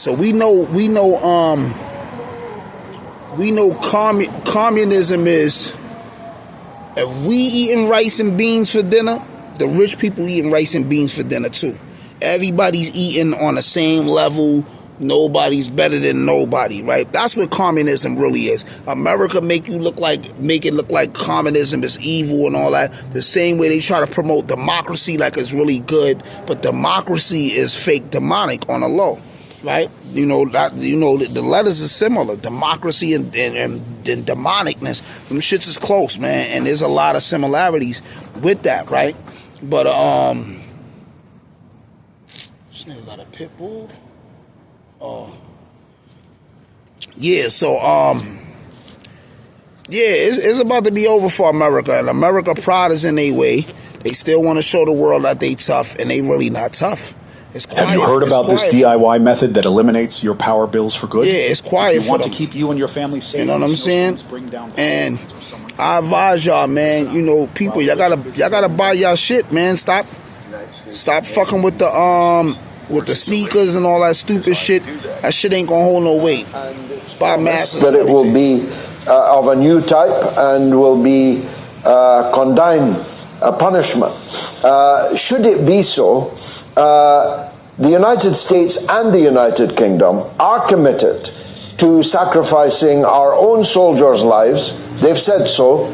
So we know communism is, if we eating rice and beans for dinner, the rich people eating rice and beans for dinner too. Everybody's eating on the same level. Nobody's better than nobody, right? That's what communism really is. America make it look like communism is evil and all that. The same way they try to promote democracy like it's really good, but democracy is fake demonic on the low, right? The letters are similar. Democracy and demonicness. Them shits is close, man, and there's a lot of similarities with that, right? But this nigga got a pit bull. Yeah, so it's about to be over for America, and America pride is in their way. They still want to show the world that they tough, and they really not tough. It's quiet. Have you heard about this DIY method that eliminates your power bills for good? Yeah, it's quiet. If you want to keep you and your family safe, you know what I'm saying? And I advise y'all, man. People, y'all gotta buy y'all shit, man. Stop fucking with the sneakers and all that stupid shit. That shit ain't gonna hold no weight. Buy masses. That it will be of a new type and will be condign punishment. Should it be so, the United States and the United Kingdom are committed to sacrificing our own soldiers' lives. They've said so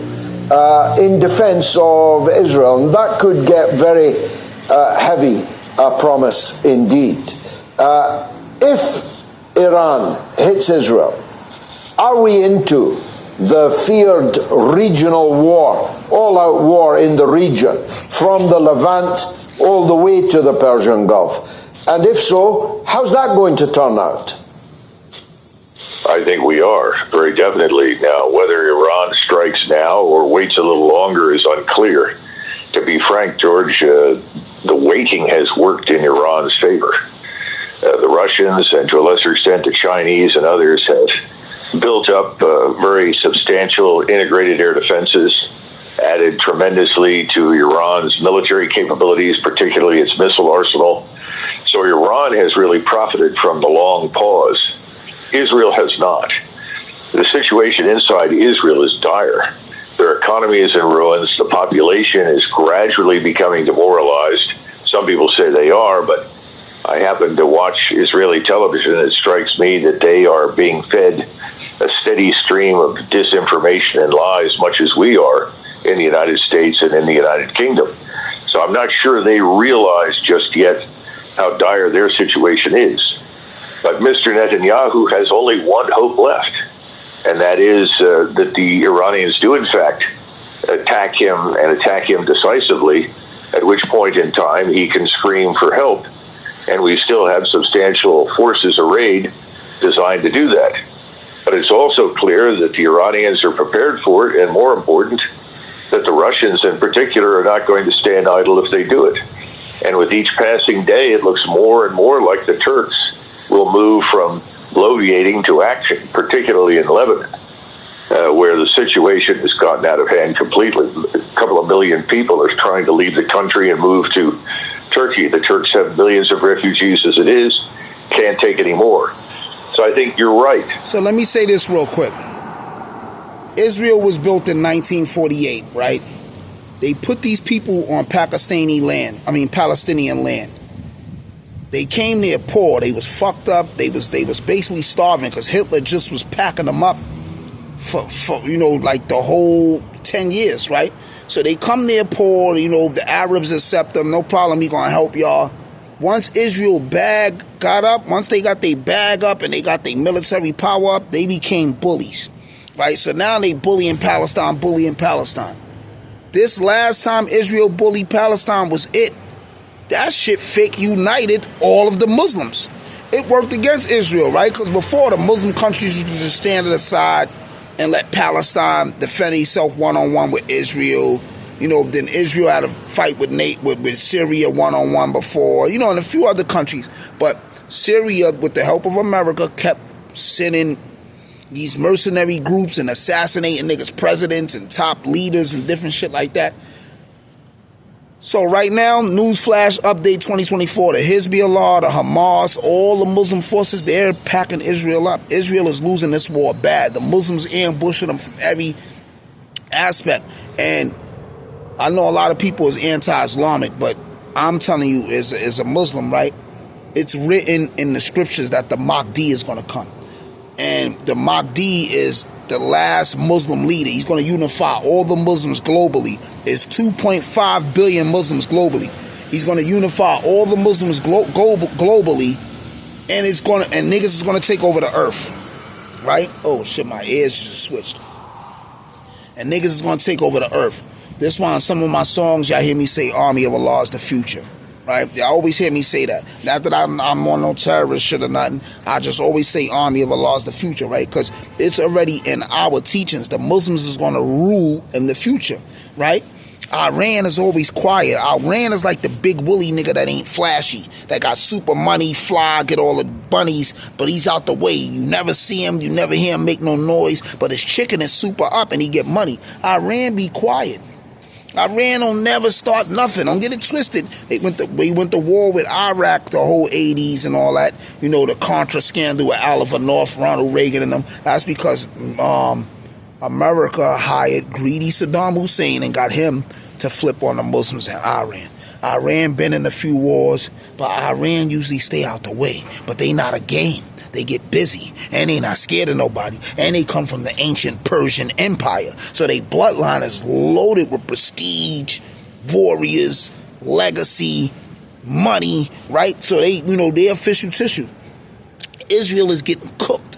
in defense of Israel, and that could get very heavy. A promise indeed. If Iran hits Israel, are we into the feared regional war, all-out war in the region, from the Levant all the way to the Persian Gulf? And if so, how's that going to turn out? I think we are, very definitely. Now, whether Iran strikes now or waits a little longer is unclear. To be frank, George, the waiting has worked in Iran's favor. The Russians, and to a lesser extent the Chinese and others, have built up very substantial integrated air defenses, added tremendously to Iran's military capabilities, particularly its missile arsenal. So Iran has really profited from the long pause. Israel has not. The situation inside Israel is dire. Their economy is in ruins. The population is gradually becoming demoralized. Some people say they are, but I happen to watch Israeli television. It strikes me that they are being fed a steady stream of disinformation and lies, much as we are in the United States and in the United Kingdom. So I'm not sure they realize just yet how dire their situation is. But Mr. Netanyahu has only one hope left, and that is that the Iranians do, in fact, attack him decisively, at which point in time he can scream for help, and we still have substantial forces arrayed designed to do that. But it's also clear that the Iranians are prepared for it, and more important, that the Russians in particular are not going to stand idle if they do it. And with each passing day, it looks more and more like the Turks will move from bloviating to action, particularly in Lebanon, where the situation has gotten out of hand completely. A couple of million people are trying to leave the country and move to Turkey. The Turks have millions of refugees as it is, can't take any more. So I think you're right. So let me say this real quick. Israel was built in 1948, right? They put these people on Palestinian land. They came there poor. They was fucked up. They was basically starving because Hitler just was packing them up for like the whole 10 years, right? So they come there poor. The Arabs accept them. No problem. We gonna help y'all. Once Israel once they got their bag up and they got their military power up, they became bullies, right? So now they bullying Palestine. This last time Israel bullied Palestine was it. That shit fake united all of the Muslims. It worked against Israel, right? Because before, the Muslim countries used to just stand aside and let Palestine defend itself one-on-one with Israel. Then Israel had a fight with Syria one-on-one before, and a few other countries. But Syria, with the help of America, kept sending these mercenary groups and assassinating niggas' presidents and top leaders and different shit like that. So right now, newsflash update 2024, the Hezbollah, the Hamas, all the Muslim forces, they're packing Israel up. Israel is losing this war bad. The Muslims ambushing them from every aspect. And I know a lot of people is anti-Islamic, but I'm telling you, as a Muslim, right, it's written in the scriptures that the Mahdi is going to come. And the Mahdi is the last Muslim leader. He's going to unify all the Muslims globally. There's 2.5 billion Muslims globally. He's going to unify all the Muslims globally, and niggas is going to take over the earth, right? Oh shit, my ears just switched. And niggas is going to take over the earth. This why in some of my songs y'all hear me say Army of Allah is the future. Right? They always hear me say that. Not that I'm on no terrorist shit or nothing. I just always say Army of Allah is the future, right? Because it's already in our teachings. The Muslims is going to rule in the future, right? Iran is always quiet. Iran is like the big woolly nigga that ain't flashy, that got super money, fly, get all the bunnies, but he's out the way. You never see him, you never hear him make no noise, but his chicken is super up and he get money. Iran be quiet. Iran don't never start nothing. Don't get it twisted. They went to war with Iraq the whole 80s and all that. You know, the Contra scandal with Oliver North, Ronald Reagan and them. That's because America hired greedy Saddam Hussein and got him to flip on the Muslims in Iran. Iran been in a few wars, but Iran usually stay out the way. But they not a game. They get busy, and they not scared of nobody, and they come from the ancient Persian Empire. So their bloodline is loaded with prestige, warriors, legacy, money, right? So they're official tissue. Israel is getting cooked.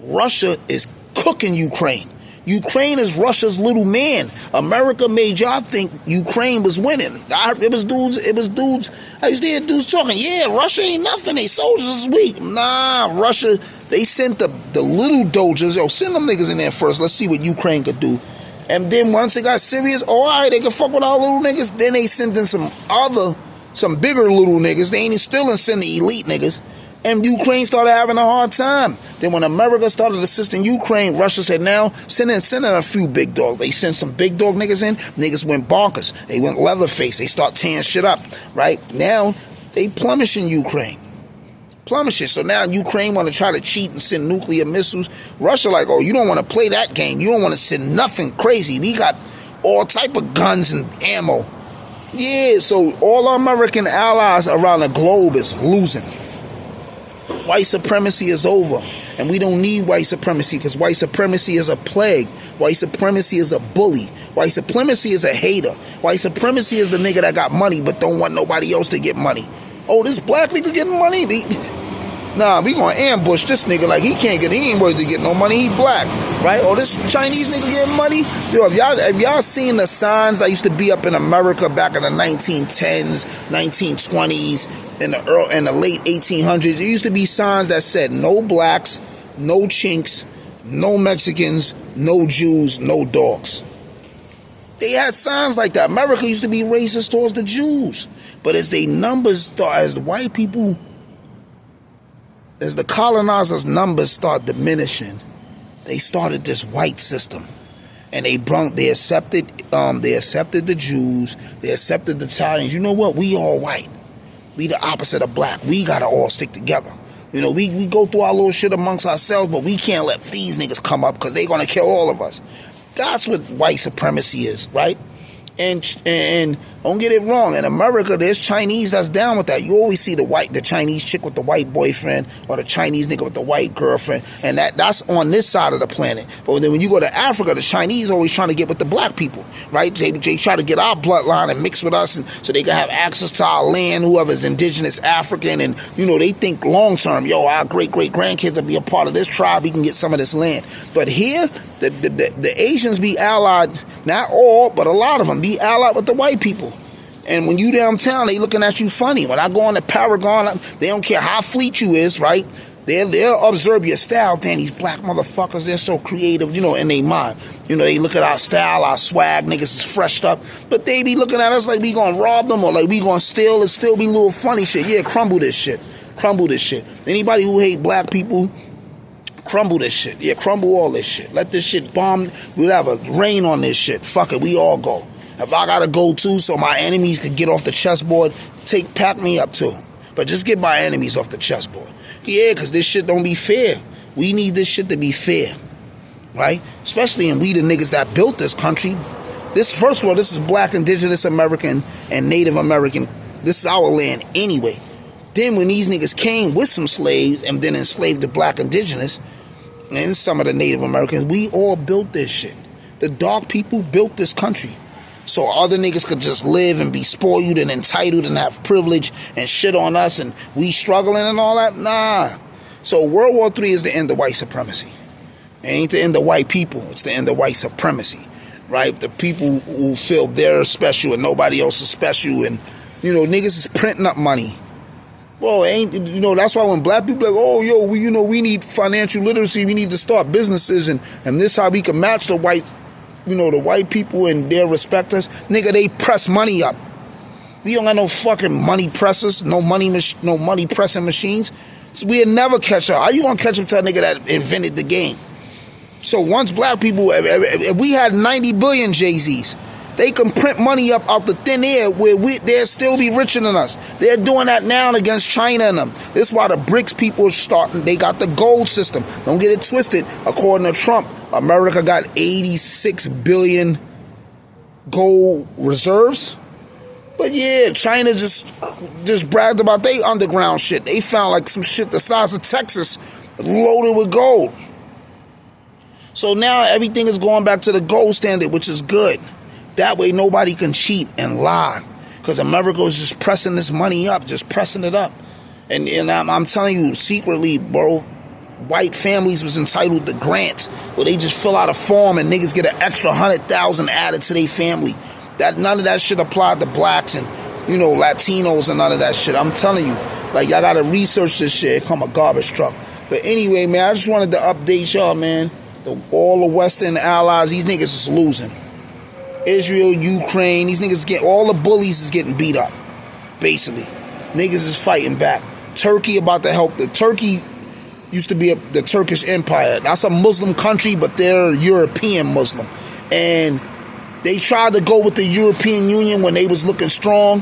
Russia is cooking Ukraine. Ukraine is Russia's little man. America made y'all think Ukraine was winning. It was dudes. I used to hear dudes talking, yeah, Russia ain't nothing. They soldiers is weak. Nah, Russia, they sent the little dojas. Yo, send them niggas in there first. Let's see what Ukraine could do. And then once it got serious, all right, they can fuck with our little niggas. Then they sent in some bigger little niggas. They ain't still send the elite niggas. And Ukraine started having a hard time. Then when America started assisting Ukraine, Russia said, now, send in a few big dogs. They sent some big dog niggas in. Niggas went bonkers. They went Leatherface. They start tearing shit up, right? Now, they plumishing Ukraine. Plumishing. So now Ukraine want to try to cheat and send nuclear missiles. Russia like, oh, you don't want to play that game. You don't want to send nothing crazy. We got all type of guns and ammo. Yeah, so all our American allies around the globe is losing. White supremacy is over, and we don't need white supremacy because white supremacy is a plague. White supremacy is a bully. White supremacy is a hater. White supremacy is the nigga that got money but don't want nobody else to get money. Oh, this black nigga getting money? Nah, we gonna ambush this nigga like he ain't worthy to get no money, he black, right? Or this Chinese nigga getting money? Yo, if y'all seen the signs that used to be up in America back in the 1910s, 1920s, in the late 1800s, there used to be signs that said no blacks, no chinks, no Mexicans, no Jews, no dogs. They had signs like that. America used to be racist towards the Jews. But as they numbers start, as the white people, as the colonizers' numbers start diminishing, they started this white system, and they accepted the Jews, they accepted the Italians. You know what? We all white. We the opposite of black. We gotta all stick together. You know, we go through our little shit amongst ourselves, but we can't let these niggas come up because they gonna kill all of us. That's what white supremacy is, right? And don't get it wrong. In America, there's Chinese that's down with that. You always see the Chinese chick with the white boyfriend or the Chinese nigga with the white girlfriend, and that's on this side of the planet. But then when you go to Africa, the Chinese always trying to get with the black people, right? They try to get our bloodline and mix with us, and so they can have access to our land. Whoever's indigenous African, and you know they think long term. Yo, our great grandkids will be a part of this tribe. We can get some of this land. But here, the Asians be allied, not all, but a lot of them be allied with the white people. And when you downtown, they looking at you funny. When I go on the Paragon, they don't care how fleet you is, right? They'll observe your style. Damn, these black motherfuckers, they're so creative, you know, in their mind. You know, they look at our style, our swag, niggas is freshed up. But they be looking at us like we gonna rob them or like we gonna steal. It still be little funny shit. Yeah, crumble this shit. Crumble this shit. Anybody who hate black people, crumble this shit. Yeah, crumble all this shit. Let this shit bomb. We'll have a rain on this shit. Fuck it, we all go. If I gotta go too, so my enemies could get off the chessboard, pack me up too. But just get my enemies off the chessboard. Yeah, because this shit don't be fair. We need this shit to be fair, right? Especially in we the niggas that built this country. This, first of all, this is Black, Indigenous American, and Native American. This is our land anyway. Then when these niggas came with some slaves and then enslaved the Black, Indigenous, and some of the Native Americans, we all built this shit. The dark people built this country. So other niggas could just live and be spoiled and entitled and have privilege and shit on us and we struggling and all that? Nah. So World War III is the end of white supremacy. It ain't the end of white people. It's the end of white supremacy, right? The people who feel they're special and nobody else is special, and, you know, niggas is printing up money. Well, that's why when black people are like, oh, yo, we need financial literacy. We need to start businesses, and this how we can match the white, the white people and they'll respect us. Nigga, they press money up. We don't got no fucking money pressers, no money pressing machines. So we'll never catch up. How you gonna catch up to a nigga that invented the game? So once black people, if we had 90 billion Jay-Z's, they can print money up out the thin air where they'll still be richer than us. They're doing that now against China and them. This is why the BRICS people are starting. They got the gold system. Don't get it twisted. According to Trump, America got 86 billion gold reserves. But yeah, China just bragged about their underground shit. They found like some shit the size of Texas loaded with gold. So now everything is going back to the gold standard, which is good. That way nobody can cheat and lie. Because America is just pressing this money up, just pressing it up. And I'm telling you, secretly, bro, white families was entitled to grants where they just fill out a form and niggas get an extra 100,000 added to their family. None of that shit applied to blacks and, Latinos and none of that shit. I'm telling you, like, y'all gotta research this shit. It come a garbage truck. But anyway, man, I just wanted to update y'all, man. All the Western allies, these niggas is losing. Israel, Ukraine, these niggas all the bullies is getting beat up. Basically. Niggas is fighting back. Turkey about to help. Turkey used to be the Turkish Empire. That's a Muslim country, but they're European Muslim. And they tried to go with the European Union when they was looking strong,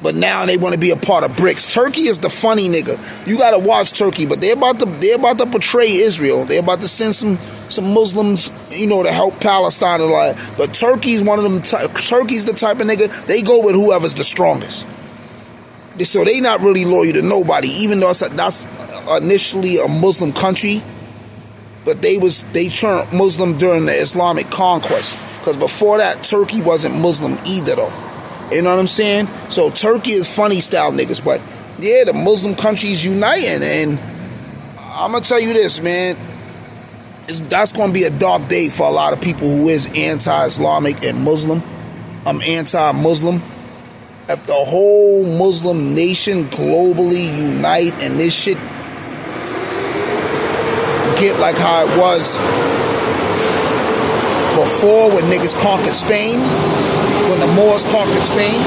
but now they want to be a part of BRICS. Turkey is the funny nigga. You gotta watch Turkey, but they're about to portray Israel. They're about to send some Muslims, to help Palestine and all that. But Turkey's one of them. Turkey's the type of nigga they go with whoever's the strongest. So they not really loyal to nobody, even though that's initially a Muslim country. But they turned Muslim during the Islamic conquest. Because before that, Turkey wasn't Muslim either, though. You know what I'm saying? So Turkey is funny style niggas. But yeah, the Muslim countries uniting. And I'm going to tell you this, man. That's going to be a dark day for a lot of people who is anti-Islamic and Muslim. I'm anti-Muslim. If the whole Muslim nation globally unite and this shit get like how it was before when niggas conquered Spain, when the Moors conquered Spain.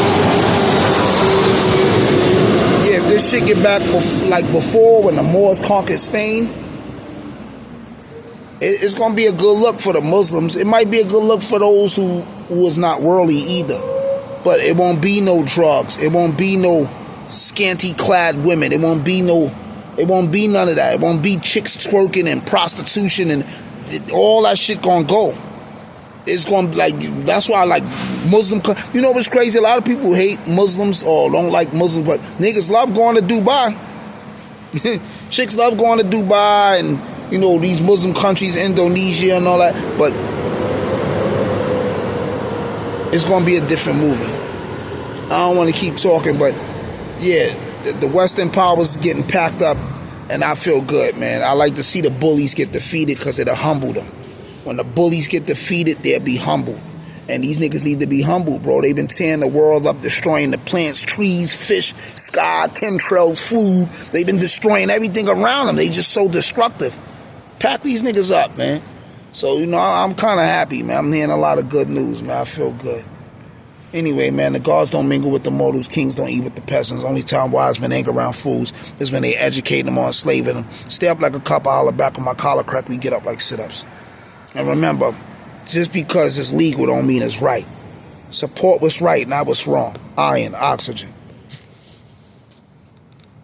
Yeah, if this shit get back like before when the Moors conquered Spain, it's going to be a good look for the Muslims. It might be a good look for those who is not worldly either. But it won't be no drugs. It won't be no scanty clad women. It won't be none of that. It won't be chicks twerking and prostitution and all that shit gonna go. It's gonna be like, that's why I like Muslim. You know what's crazy? A lot of people hate Muslims or don't like Muslims, but niggas love going to Dubai. Chicks love going to Dubai and, these Muslim countries, Indonesia and all that. But it's going to be a different movie. I don't want to keep talking, but yeah, the Western powers is getting packed up, and I feel good, man. I like to see the bullies get defeated because it'll humble them. When the bullies get defeated, they'll be humbled. And these niggas need to be humbled, bro. They've been tearing the world up, destroying the plants, trees, fish, sky, chemtrails, food. They've been destroying everything around them. They just so destructive. Pack these niggas up, man. So, I'm kind of happy, man. I'm hearing a lot of good news, man. I feel good. Anyway, man, the gods don't mingle with the mortals. Kings don't eat with the peasants. Only time wise men hang around fools is when they educate them or enslaving them. Stay up like a copper, holler back on my collar crack. We get up like sit-ups. And remember, just because it's legal don't mean it's right. Support what's right, not what's wrong. Iron, oxygen.